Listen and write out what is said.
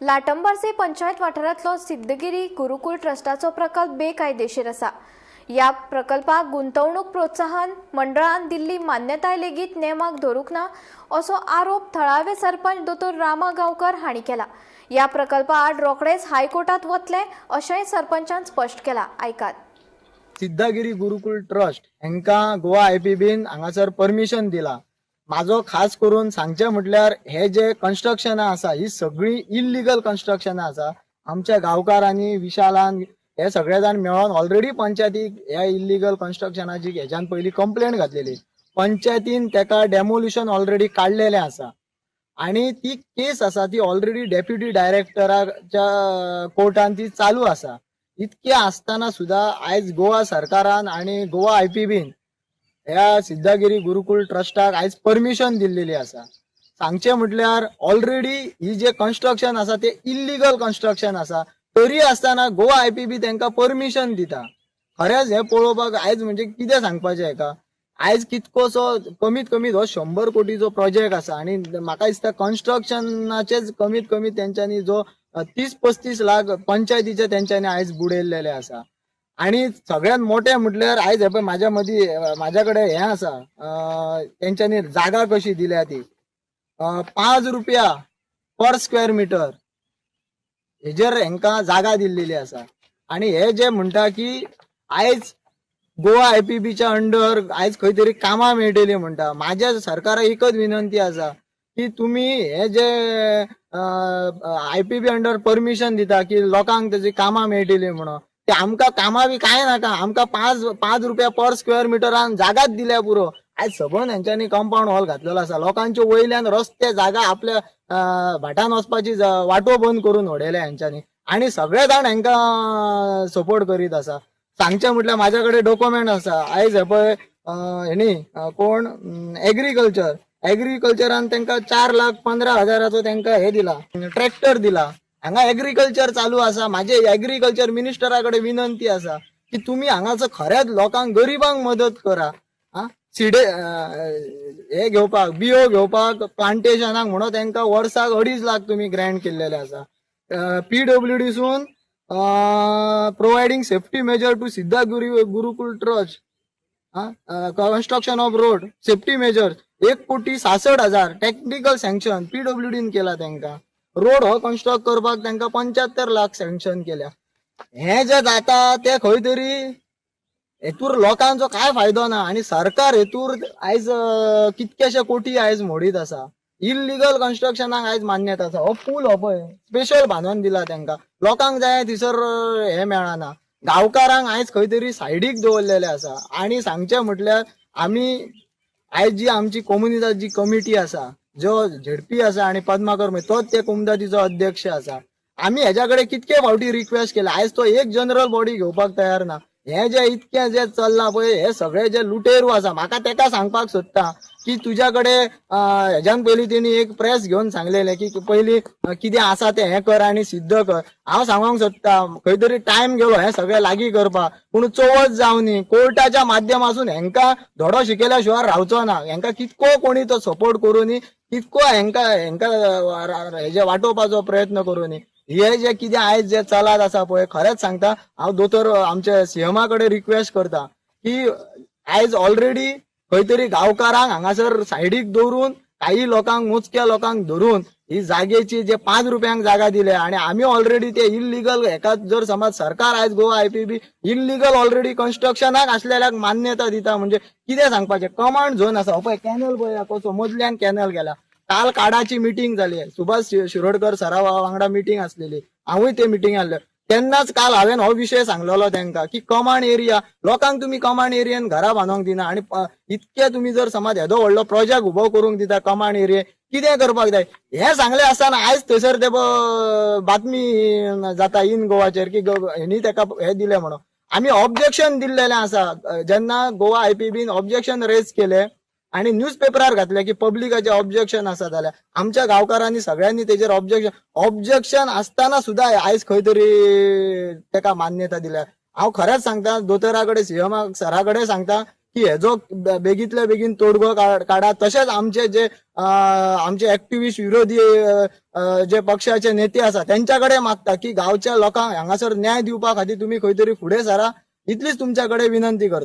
लाटंबरचे पंचायत वाठारांतलो सिद्धगिरी गुरुकुल ट्रस्टाचो प्रकल्प बेकायदेशीर आसा। या प्रकल्पाक गुंतवणूक प्रोत्साहन मंडळान दिल्ली मान्यताय लेगीत नेमाक धरूंक ना असो आरोप थळावे सरपंच दोतोर रामा गांवकर हांणी केला। या प्रकल्पा आड रोखडेच हायकोर्टात वतले अशेंय सरपंचान स्पष्ट केला। आयकात। सिद्धगिरी गुरुकुल ट्रस्ट हांकां गोवा आयपीबीन हांगासर परमिशन दिला। माझो खास करून सांगचे म्हटल्यार हे जे कन्स्ट्रक्शनां आसा ही सगळी इल्लीगल कन्स्ट्रक्शनां आसा। आमच्या गांवकारांनी विशालान हे सगळे जाण मेळोन ऑलरेडी पंचायतीक ह्या इल्लीगल कन्स्ट्रक्शनाची हेच्यान पयलीं कंप्लेंट घातलेली। पंचायतीन तेका डेमोलिशन ऑलरेडी काढलेले आसा आणि ती केस आसा ती ऑलरेडी डेप्युटी डायरेक्टराच्या कोर्टान ती चालू आसा। इतके आसतना सुद्धा आयज गोवा सरकारान आणि गोवा आयपीबीन ह्या सिद्धगिरी गुरुकुल ट्रस्टाक आयज परमिशन दिल्लेली आसा। सांगचे म्हटल्यार ऑलरेडी ही जे कन्स्ट्रक्शन आसा ते इल्लीगल कन्स्ट्रक्शन आसा, तरी आसतना गोवा आयपीबी तांकां परमिशन दिता। खरेंच हे पळोवपाक आयज म्हणजे कितें सांगपाचें हेका। आयज कितकोसो कमीत कमी हो 100 कोटीचो प्रोजेक्ट आसा आणि म्हाका दिसता कन्स्ट्रक्शनाचेच कमीत कमी तेंच्यांनी जो 30-35 लाख पंचायतीचे तेंच्यांनी आयज बुडयल्लेले आसा। आणि सगळ्यात मोठे म्हटल्यार आयज हे पळय माझ्याकडे हे आसा, तेंच्यांनी जागा कशी दिल्या ती 5 रुपया पर स्क्वेअर मीटर हेजेर हांकां जागा दिल्लेली आसा। आणि हे जे म्हणटा की आयज गोवा आयपीबीच्या अंडर आयज खंय तरी कामां मेळटली म्हणटा। माझ्या सरकाराक एकच विनंती आसा की तुम्ही हे जे आयपीबी अंडर परमिशन दिता की लोकांक त्याची कामां मेळटली म्हणून, ते आमकां कामां बी काय नाका, आमकां 5 रुपया पर स्क्वेअर मिटरान जागाच दिल्या पुरो। आयज सबंद हेंच्यांनी कंपाऊंड वॉल घातलेलो आसा, लोकांच्या वयल्यान रस्ते जागा आपल्या भाटान वचपाची वाटो बंद करून उडयल्या हेंच्यांनी आणि सगळे जाण हांकां सपोर्ट करीत आसा। सांगचे म्हटल्यार माझ्याकडे डॉक्युमेंट आसा। आयज हे पळय हेणी कोण एग्रीकल्चरान तांकां 4,15,000 तांकां हे दिला, ट्रॅक्टर दिला। हांगा एग्रीकल्चर चालू आसा। माझे एग्रीकल्चर मिनिस्टराकडे विनंती आसा की तुम्ही हांगाचं खऱ्याच लोकांक गरीबांक मदत करा। सिडे हे घेवपाक बियो घेवपाक प्लांटेशनाक म्हणून तांकां वर्साक 2.5 लाख तुम्ही ग्रँट केल्लेले आसा। PWD सून providing safety measure to Siddhagiri Gurukul trust construction of road safety measure 1,66,00,000 technical sanction PWDन केला तांकां। रोड हो कन्स्ट्रक्ट करपाक तांकां 75 लाख सँक्शन केल्या। हे जे जाता ते खंय तरी हेतूर लोकांचो काय फायदो ना आणि सरकार हेतूर आयज कितकेशे कोटी आयज मोडीत आसा। इल्लीगल कन्स्ट्रक्शनाक आयज मान्यता आसा। हो पूल हो पळय स्पेशल बांदून दिला तांकां, लोकांक जाय थंयसर हे मेळना। गांवकारांक आयज खंय तरी सायडीक दवरलेले आसा। आणि सांगचे म्हटल्यार आमी आयज जी आमची कोम्युनिटी कमिटी आसा, जो झेडपी आसा आणि पद्माकर तोच त्या कोमदातीचो अध्यक्ष आसा, आम्ही ह्याच्याकडे कितके फावटी रिक्वेस्ट केला, आयज तो एक जनरल बॉडी घेवपाक तयार ना। हे जे इतके जे चल्ला पळय हे सगळे जे लुटेरू आसा, म्हाका तेका सांगपाक सोदता की तुझ्याकडे हेज्यान पयलीं तेणी एक प्रेस घेवन सांगलेले की पयलीं कितें आसा ते हे कर आणि सिद्ध कर। हांव सांगूंक सोदता खंय तरी टायम गेलो हे सगळे लागीं करपाक, पूण चवथ जावनी कोर्टाच्या माध्यमातून हेंकां धडो शिकयल्या शिवाय रावचो ना। हेंकां कितको कोणी तो सपोर्ट करूनी, कितको हेंकां हेजे वाटोवपाचो प्रयत्न करूनी, हे जे कितें आयज जे चलत आसा पळय खरेंच सांगता हांव दोतोर आमच्या सीएमाकडे रिक्वेस्ट करता की आयज ऑलरेडी खंय तरी गांवकारांक हांगासर सायडीक दवरून काही लोकांक मोजक्या लोकांक धरून ही जागेची जे 5 रुपयांक जागा दिल्या आणि आम्ही ऑलरेडी ते इल्लीगल हेका जर समज सरकार आयज गोवा आयपीबी इल्लीगल ऑलरेडी कन्स्ट्रक्शनाक असलेल्याक मान्यता दिता म्हणजे कितें सांगपाचें। कमांड झोन आसा पळय, कॅनल पळय कसो मदल्यान कॅनल गेला। काल काडाची मिटींग जाली, सुभाष शिरोडकर सरा वांगडा मिटींग आसलेली, हांवूय ते मिटींग आसले। तेन्नाच काल हांवें हो विशय सांगलेलो तांकां की कमांड एरिया लोकांक तुम्ही कमांड एरियेन घरां बांदूंक दिना आणि इतके तुम्ही जर समज येदो व्हडलो प्रोजेक्ट उबो करूंक दिता कमांड एरिये कितें करपाक जाय हे सांगले आसतना आयज थंयसर ते बातमी जाता इन गोवाचेर की हेणी तेका हे दिले म्हणून। आम्ही ऑब्जेक्शन दिल्लेले आसा, जेन्ना गोवा आयपीबीन ऑब्जेक्शन रेज केले आणि न्यूजपेपरार घातले की पब्लिकाचे ऑब्जेक्शन आसा जाल्यार आमच्या गांवकारांनी सगळ्यांनी तेजेर ऑब्जेक्शन असताना सुद्धा आयज खंय तरी तेका मान्यता दिल्या। हांव खरेंच सांगता दोतोराकडे सीएम सराकडे सांगता की हेजो बेगीतल्या बेगीन तोडगो काडा. तशेंच आमचे जे आमचे ऍक्टिव्हिस्ट विरोधी जे पक्षाचे नेते आसा त्यांच्याकडे मागता की गावच्या लोकांक हांगासर न्याय दिवपा खातीर तुम्ही खंय तरी फुडें सरा. इतलीच तुमच्याकडे विनंती करता.